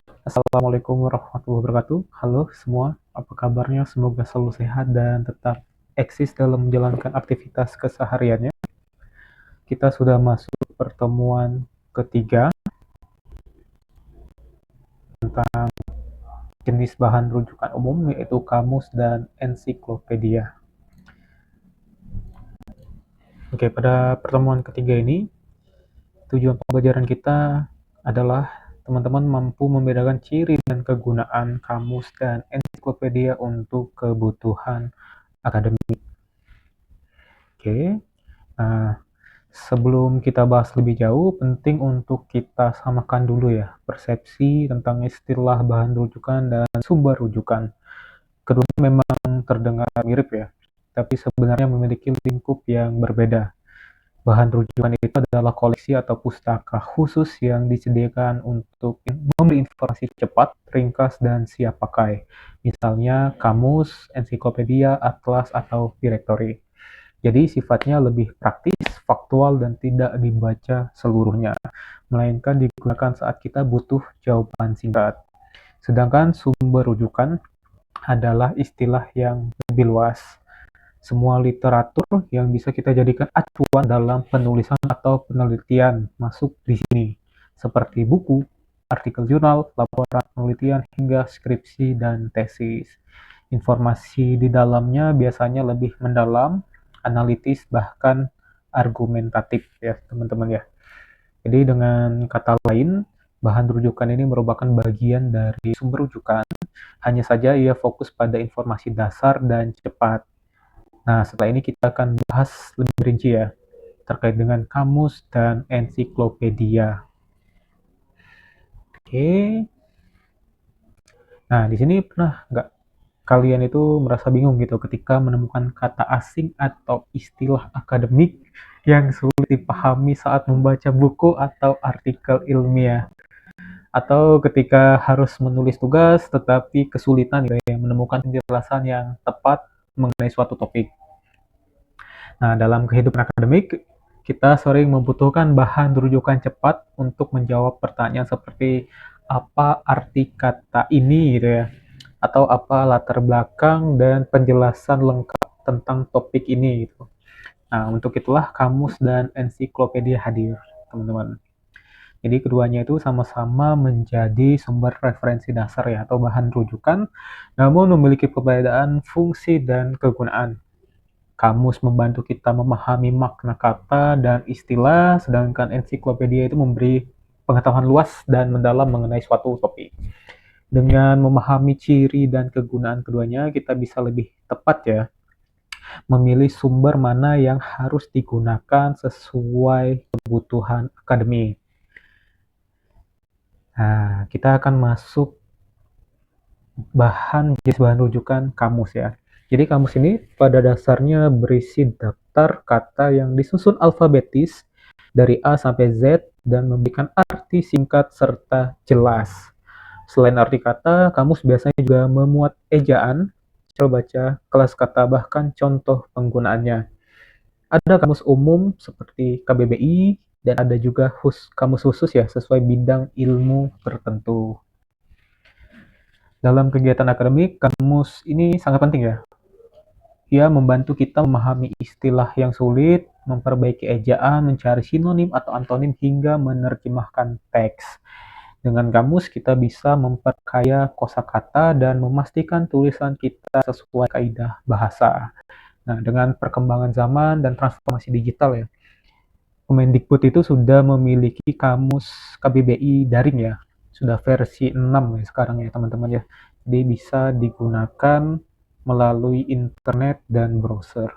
Assalamualaikum warahmatullahi wabarakatuh. Halo semua, apa kabarnya? Semoga selalu sehat dan tetap eksis dalam menjalankan aktivitas kesehariannya. Kita sudah masuk pertemuan ketiga tentang jenis bahan rujukan umum, yaitu kamus dan ensiklopedia. Oke, pada pertemuan ketiga ini, tujuan pembelajaran kita adalah teman-teman mampu membedakan ciri dan kegunaan kamus dan ensiklopedia untuk kebutuhan akademik. Oke, nah sebelum kita bahas lebih jauh, penting untuk kita samakan dulu ya persepsi tentang istilah bahan rujukan dan sumber rujukan. Keduanya memang terdengar mirip ya, tapi sebenarnya memiliki lingkup yang berbeda. Bahan rujukan itu adalah koleksi atau pustaka khusus yang disediakan untuk memberi informasi cepat, ringkas, dan siap pakai. Misalnya kamus, ensiklopedia, atlas, atau direktori. Jadi sifatnya lebih praktis, faktual, dan tidak dibaca seluruhnya, melainkan digunakan saat kita butuh jawaban singkat. Sedangkan sumber rujukan adalah istilah yang lebih luas. Semua literatur yang bisa kita jadikan acuan dalam penulisan atau penelitian masuk di sini, seperti buku, artikel jurnal, laporan penelitian, hingga skripsi dan tesis. Informasi di dalamnya biasanya lebih mendalam, analitis, bahkan argumentatif ya teman-teman ya. Jadi dengan kata lain, bahan rujukan ini merupakan bagian dari sumber rujukan, hanya saja ia fokus pada informasi dasar dan cepat. Nah, setelah ini kita akan bahas lebih rinci ya, terkait dengan kamus dan ensiklopedia. Oke. Nah, di sini pernah nggak kalian itu merasa bingung gitu ketika menemukan kata asing atau istilah akademik yang sulit dipahami saat membaca buku atau artikel ilmiah? Atau ketika harus menulis tugas tetapi kesulitan gitu ya, menemukan penjelasan yang tepat mengenai suatu topik. Nah, dalam kehidupan akademik, kita sering membutuhkan bahan rujukan cepat untuk menjawab pertanyaan seperti apa arti kata ini gitu ya, atau apa latar belakang dan penjelasan lengkap tentang topik ini gitu. Nah, untuk itulah kamus dan ensiklopedia hadir, teman-teman. Jadi keduanya itu sama-sama menjadi sumber referensi dasar ya atau bahan rujukan, namun memiliki perbedaan fungsi dan kegunaan. Kamus membantu kita memahami makna kata dan istilah, sedangkan ensiklopedia itu memberi pengetahuan luas dan mendalam mengenai suatu topik. Dengan memahami ciri dan kegunaan keduanya, kita bisa lebih tepat ya memilih sumber mana yang harus digunakan sesuai kebutuhan akademik. Nah, kita akan masuk jenis bahan rujukan kamus ya. Jadi kamus ini pada dasarnya berisi daftar kata yang disusun alfabetis dari A sampai Z dan memberikan arti singkat serta jelas. Selain arti kata, kamus biasanya juga memuat ejaan, cara baca, kelas kata, bahkan contoh penggunaannya. Ada kamus umum seperti KBBI, dan ada juga kamus khusus ya, sesuai bidang ilmu tertentu. Dalam kegiatan akademik, kamus ini sangat penting ya. Ia membantu kita memahami istilah yang sulit, memperbaiki ejaan, mencari sinonim atau antonim, hingga menerjemahkan teks. Dengan kamus, kita bisa memperkaya kosakata dan memastikan tulisan kita sesuai kaidah bahasa. Nah, dengan perkembangan zaman dan transformasi digital ya, Kemendikbud itu sudah memiliki kamus KBBI daring ya, sudah versi 6 ya sekarang ya teman-teman ya. Jadi bisa digunakan melalui internet dan browser.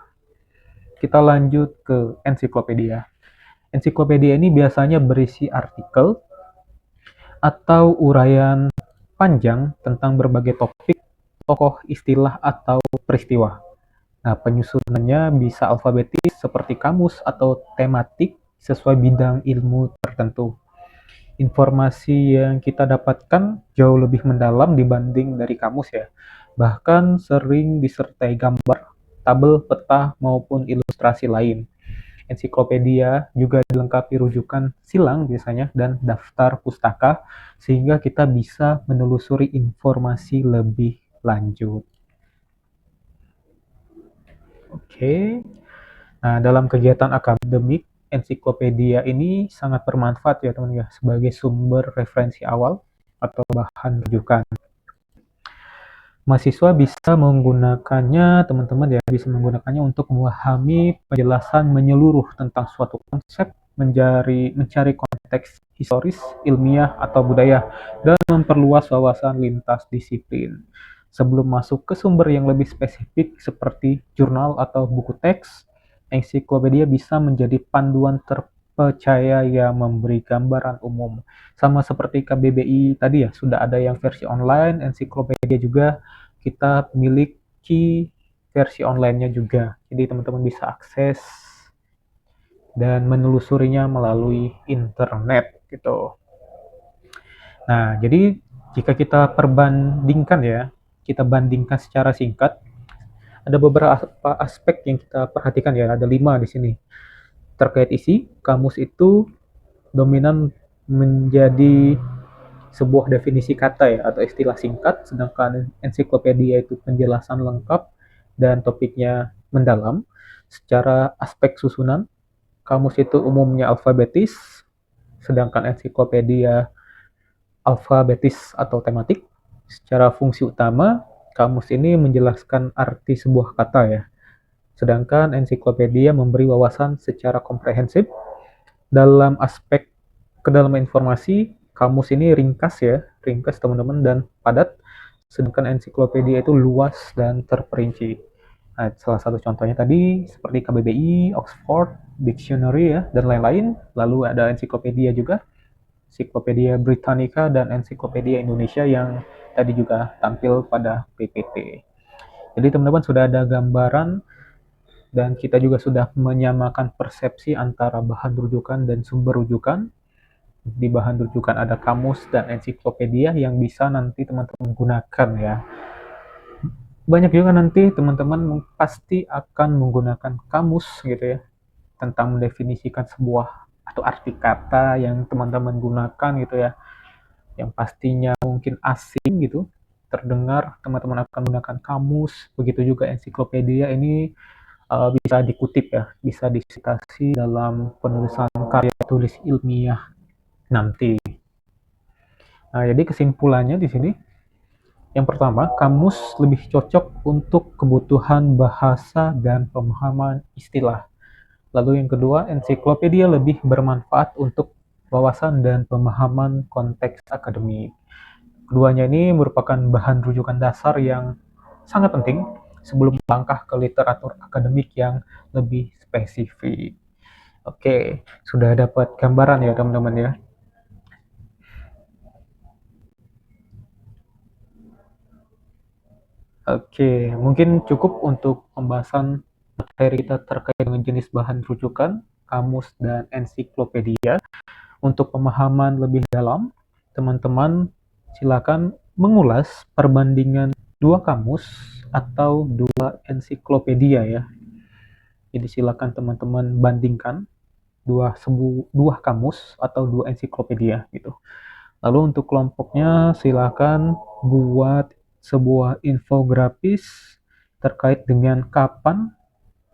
Kita lanjut ke ensiklopedia. Ensiklopedia ini biasanya berisi artikel atau uraian panjang tentang berbagai topik, tokoh, istilah, atau peristiwa. Nah, penyusunannya bisa alfabetis seperti kamus atau tematik sesuai bidang ilmu tertentu. Informasi yang kita dapatkan jauh lebih mendalam dibanding dari kamus ya. Bahkan sering disertai gambar, tabel, peta, maupun ilustrasi lain. ensiklopedia, juga dilengkapi rujukan silang biasanya, dan daftar pustaka, sehingga kita bisa menelusuri informasi lebih lanjut. Oke. Nah, dalam kegiatan akademik, ensiklopedia ini sangat bermanfaat ya teman-teman ya, sebagai sumber referensi awal atau bahan rujukan. Mahasiswa bisa menggunakannya, teman-teman ya, bisa menggunakannya untuk memahami penjelasan menyeluruh tentang suatu konsep, mencari konteks historis, ilmiah, atau budaya, dan memperluas wawasan lintas disiplin. Sebelum masuk ke sumber yang lebih spesifik seperti jurnal atau buku teks, ensiklopedia bisa menjadi panduan terpercaya yang memberi gambaran umum. Sama seperti KBBI tadi ya, sudah ada yang versi online, ensiklopedia juga kita miliki versi online-nya juga. Jadi teman-teman bisa akses dan menelusurinya melalui internet gitu. Nah, jadi jika kita perbandingkan ya, kita bandingkan secara singkat, ada beberapa aspek yang kita perhatikan ya, ada 5 di sini. Terkait isi, kamus itu dominan menjadi sebuah definisi kata ya atau istilah singkat, sedangkan ensiklopedia itu penjelasan lengkap dan topiknya mendalam. Secara aspek susunan, kamus itu umumnya alfabetis, sedangkan ensiklopedia alfabetis atau tematik. Secara fungsi utama, kamus ini menjelaskan arti sebuah kata ya, sedangkan ensiklopedia memberi wawasan secara komprehensif. Dalam aspek kedalaman informasi, kamus ini ringkas ya, ringkas teman-teman dan padat, sedangkan ensiklopedia itu luas dan terperinci. Nah, salah satu contohnya tadi seperti KBBI, Oxford Dictionary ya, dan lain-lain. Lalu ada ensiklopedia juga, Ensiklopedia Britannica dan Ensiklopedia Indonesia yang tadi juga tampil pada PPT. Jadi teman-teman sudah ada gambaran dan kita juga sudah menyamakan persepsi antara bahan rujukan dan sumber rujukan. Di bahan rujukan ada kamus dan ensiklopedia yang bisa nanti teman-teman gunakan ya. Banyak juga nanti teman-teman pasti akan menggunakan kamus gitu ya, tentang mendefinisikan sebuah atau arti kata yang teman-teman gunakan gitu ya, yang pastinya mungkin asing gitu terdengar, teman-teman akan menggunakan kamus. Begitu juga ensiklopedia ini bisa dikutip ya, bisa disitasi dalam penulisan karya tulis ilmiah nanti. Nah, jadi kesimpulannya di sini, yang pertama, kamus lebih cocok untuk kebutuhan bahasa dan pemahaman istilah. Lalu yang kedua, ensiklopedia lebih bermanfaat untuk wawasan dan pemahaman konteks akademik. Keduanya ini merupakan bahan rujukan dasar yang sangat penting sebelum melangkah ke literatur akademik yang lebih spesifik. Oke, sudah dapat gambaran ya teman-teman ya. Oke, mungkin cukup untuk pembahasan materi kita terkait dengan jenis bahan rujukan, kamus, dan ensiklopedia. Untuk pemahaman lebih dalam, teman-teman silakan mengulas perbandingan dua kamus atau dua ensiklopedia ya. Jadi silakan teman-teman bandingkan dua kamus atau dua ensiklopedia gitu. Lalu untuk kelompoknya silakan buat sebuah infografis terkait dengan kapan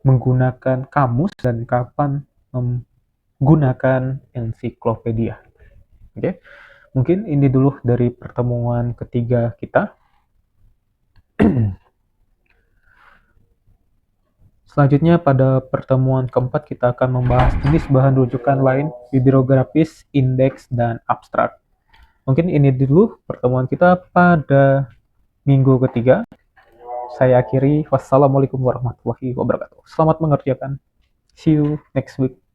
menggunakan kamus dan kapan menggunakan ensiklopedia. Oke, mungkin ini dulu dari pertemuan ketiga kita. Selanjutnya pada pertemuan keempat kita akan membahas jenis bahan rujukan lain, bibliografis, indeks, dan abstrak. Mungkin ini dulu pertemuan kita pada minggu ketiga. Saya akhiri. Wassalamualaikum warahmatullahi wabarakatuh. Selamat mengerjakan. See you next week.